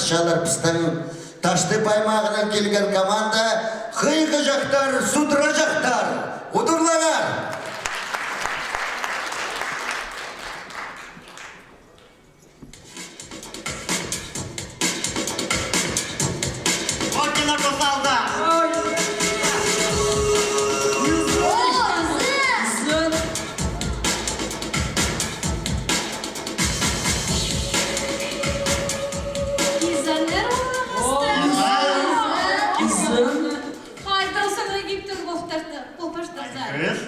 қызшалар пыстың Ташты паймағынан келген команда қиғы жақтар, судыра жақтар, ұдырлағар. Окина қосалда. Kız.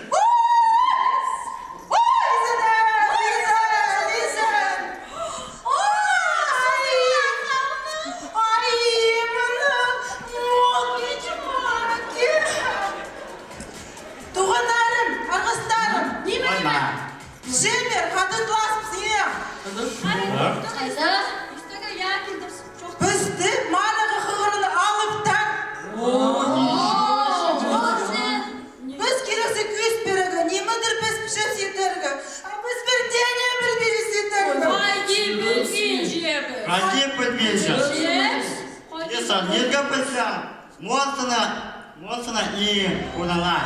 Қанде білмейсіз? Есан, ерге білсен, мосына и ұнана.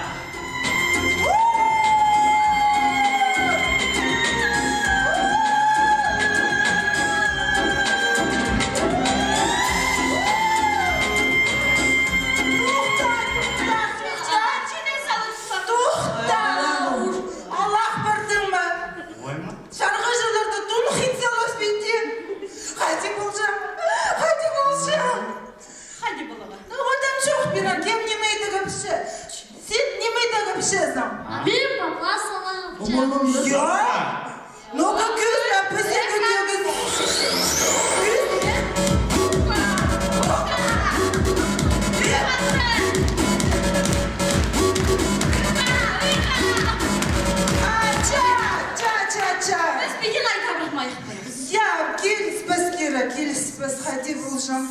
Benim baba sana Ya? Ну-ка, Кюзля, посередине. Я келіспес керек, келіспес, қайда болжам.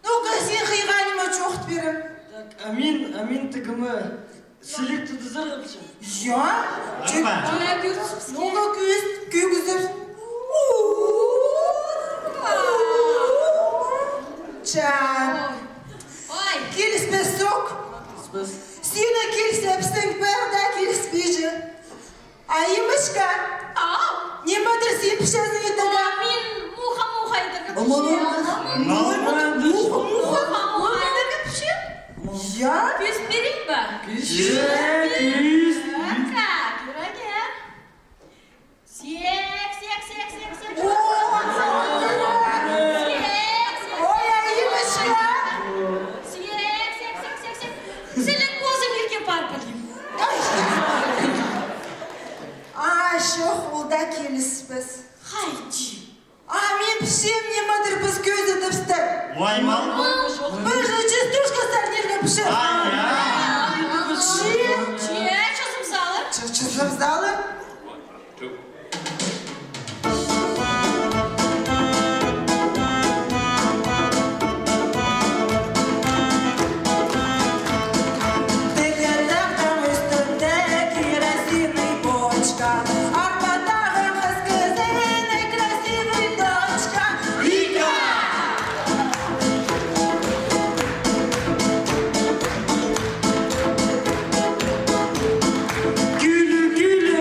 Ну-ка, сен қиғаныма жоқт берім. Амин тігімі селекторды зарапшы. Я? Ну-ка, күйгізіп. Чан. Келіспес соқ. Сені келісепсің бәрді келіспейші. Айымышқа. Немадыр сен пішәзін етігі. Мен муха едіргі Я? Күз берейін ба? Күз. Ой, айымышқа. Сенің көзің ерке бар білейін. Жоқ, ол да келіспіз. Хайчи. Мен пішем, немадыр біз көзі дұпсты. Оймал? Бір частушка сарнерге пішем. Часым залы? Часым залы? Gülü gülü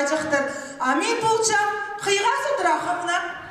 жақтар. А мен болчам, қиға содыра қамна.